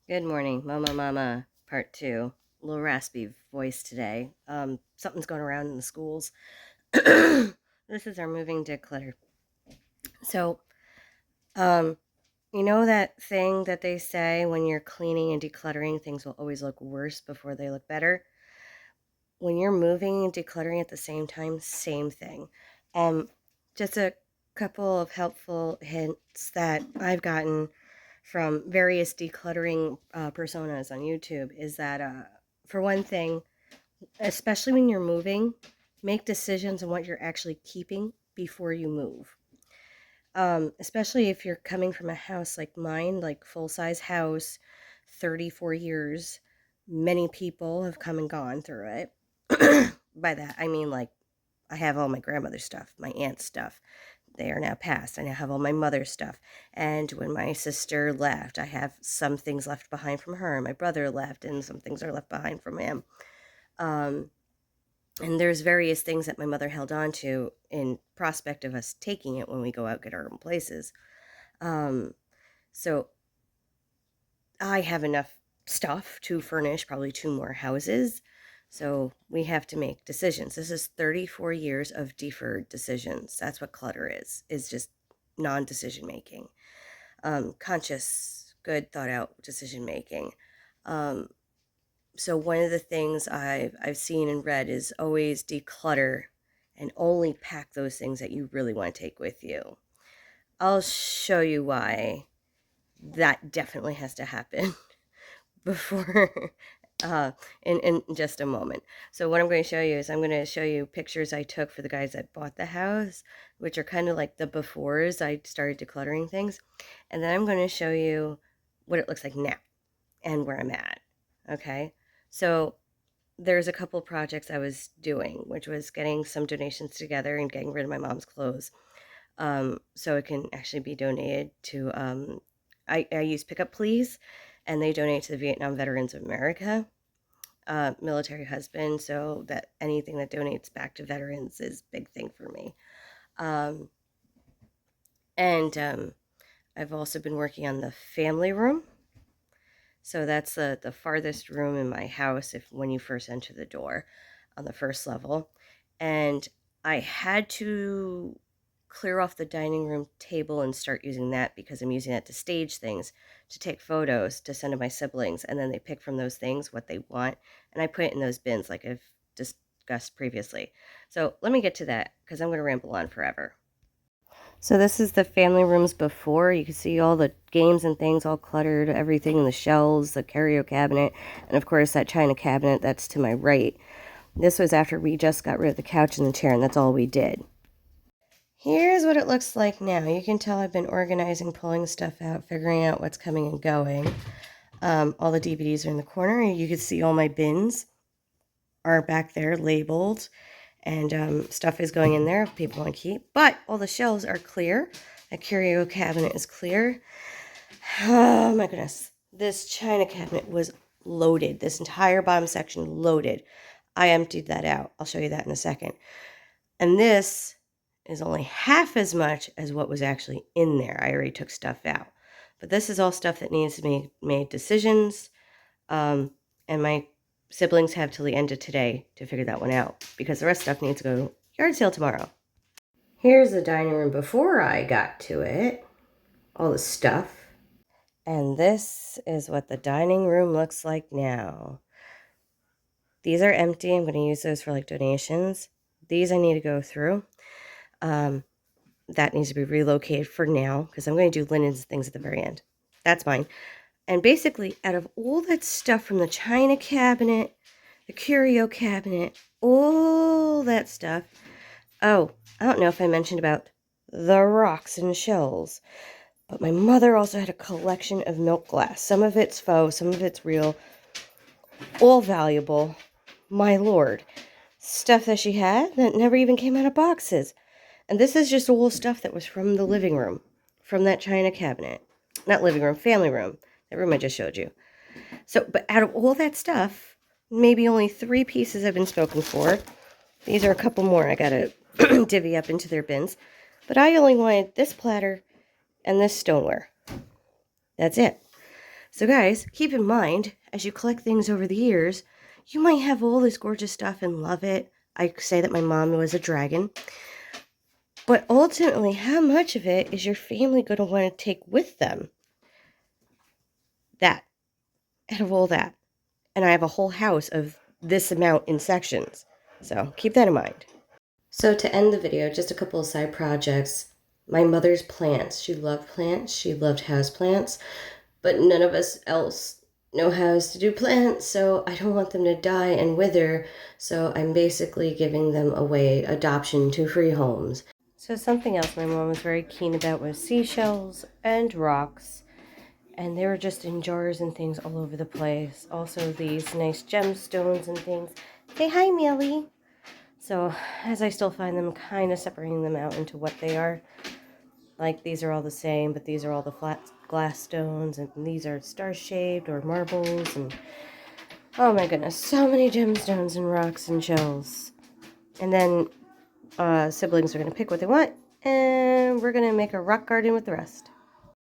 Good morning, Mama, part two. A little raspy voice today. Something's going around in the schools. This is our moving declutter. So, um, you know that thing that they say when you're cleaning and decluttering, things will always look worse before they look better? When you're moving and decluttering at the same time, same thing. Just a couple of helpful hints that I've gotten from various decluttering personas on YouTube is that, for one thing, especially when you're moving, make decisions on what you're actually keeping before you move. Especially if you're coming from a house like mine, like full-size house, 34 years, many people have come and gone through it. By that, I mean, like, I have all my grandmother's stuff, my aunt's stuff. They are now passed. I now have all my mother's stuff. And when my sister left, I have some things left behind from her. My brother left, and some things are left behind from him. Um, and there's various things that my mother held on to in prospect of us taking it when we go out get our own places. So I have enough stuff to furnish probably 2 more houses. So we have to make decisions. This is 34 years of deferred decisions. That's what clutter is just non-decision making. Conscious, good, thought out decision making. So one of the things I've seen and read is always declutter and only pack those things that you really want to take with you. I'll show you why that definitely has to happen before in just a moment. So what I'm going to show you is I'm going to show you pictures I took for the guys that bought the house, which are kind of like the befores I started decluttering things. And then I'm going to show you what it looks like now and where I'm at. Okay. So there's a couple projects I was doing, which was getting some donations together and getting rid of my mom's clothes. So it can actually be donated to, I use Pick Up Please, and they donate to the Vietnam Veterans of America, military husband, so that anything that donates back to veterans is a big thing for me. Um, and I've also been working on the family room. So that's the farthest room in my house if when you first enter the door on the first level. And I had to clear off the dining room table and start using that because I'm using that to stage things, to take photos, to send to my siblings, and then they pick from those things what they want, and I put it in those bins like I've discussed previously. So let me get to that because I'm going to ramble on forever. So this is the family rooms before. You can see all the games and things all cluttered, everything in the shelves, the curio cabinet, and of course that china cabinet that's to my right. This was after we just got rid of the couch and the chair, and that's all we did. Here's what it looks like now. You can tell I've been organizing, pulling stuff out, figuring out what's coming and going. All the DVDs are in the corner. You can see all my bins are back there labeled, and stuff is going in there if people want to keep. But all the shelves are clear. The curio cabinet is clear. Oh my goodness. This china cabinet was loaded. This entire bottom section loaded. I emptied that out. I'll show you that in a second. And this is only half as much as what was actually in there. I already took stuff out. But this is all stuff that needs to be made decisions. And my siblings have till the end of today to figure that one out because the rest of stuff needs to go yard sale tomorrow. Here's the dining room before I got to it. All the stuff. And this is what the dining room looks like now. These are empty. I'm going to use those for like donations. These I need to go through. That needs to be relocated for now because I'm going to do linens and things at the very end. That's mine. And basically, out of all that stuff from the china cabinet, the curio cabinet, all that stuff. Oh, I don't know if I mentioned about the rocks and shells, but my mother also had a collection of milk glass. Some of it's faux, some of it's real, all valuable. My lord. Stuff that she had that never even came out of boxes. And this is just all stuff that was from the living room, from that china cabinet. Not living room, family room. That room I just showed you. So, but out of all that stuff, maybe only 3 pieces have been spoken for. These are a couple more I gotta divvy up into their bins. But I only wanted this platter and this stoneware. That's it. So guys, keep in mind, as you collect things over the years, you might have all this gorgeous stuff and love it. I say that my mom was a dragon. But ultimately, how much of it is your family going to want to take with them? That, out of all that. And I have a whole house of this amount in sections. So keep that in mind. So to end the video, just a couple of side projects. My mother's plants. She loved plants. She loved houseplants. But none of us else know how to do plants, so I don't want them to die and wither. So I'm basically giving them away, adoption to free homes. So something else my mom was very keen about was seashells and rocks. And they were just in jars and things all over the place. Also these nice gemstones and things. Say hi, Millie. So as I still find them, kind of separating them out into what they are. Like these are all the same, but these are all the flat glass stones, and these are star-shaped or marbles, and oh my goodness, so many gemstones and rocks and shells. And then siblings are going to pick what they want, and we're going to make a rock garden with the rest.